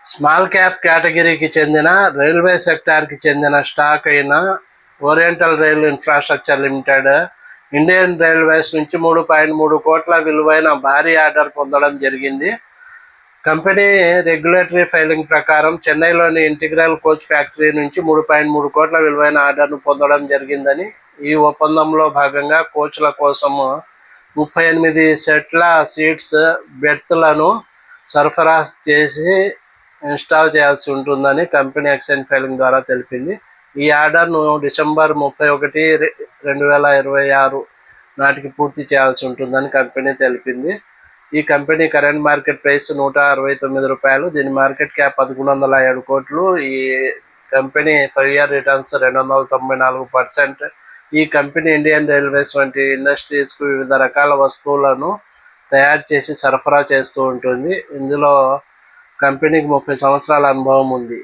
Small cap కేటగిరీకి చెందిన railway సెక్టార్కి చెందిన స్టాక్ అయిన oriental rail infrastructure limited Indian railways నుంచి 3.3 కోట్ల విలువైన భారీ ఆర్డర్ పొందడం జరిగింది. కంపెనీ రెగ్యులేటరీ ఫైలింగ్ ప్రకారం చెన్నైలోని ఇంటిగ్రల్ కోచ్ ఫ్యాక్టరీ నుంచి 3.3 కోట్ల విలువైన ఆర్డర్ను పొందడం జరిగిందని, ఈ ఒప్పందంలో భాగంగా కోచ్ల కోసము 38 సెట్ల సీట్స్ బెర్త్లను సరఫరా చేసి ఇన్స్టాల్ చేయాల్సి ఉంటుందని కంపెనీ ఎక్స్చేంజ్ ఫైలింగ్ ద్వారా తెలిపింది. ఈ ఆర్డర్ను డిసెంబర్ 31, 2026 నాటికి పూర్తి చేయాల్సి ఉంటుందని కంపెనీ తెలిపింది. ఈ కంపెనీ కరెంట్ మార్కెట్ ప్రైస్ ₹169. దీని మార్కెట్ క్యాప్ 1107 కోట్లు. ఈ కంపెనీ 5 ఇయర్ రిటర్న్స్ 294%. ఈ కంపెనీ ఇండియన్ రైల్వేస్ వంటి ఇండస్ట్రీస్కు వివిధ రకాల వస్తువులను తయారు చేసి సరఫరా చేస్తూ ఉంటుంది. ఇందులో కంపెనీకి 30 సంవత్సరాల అనుభవం ఉంది.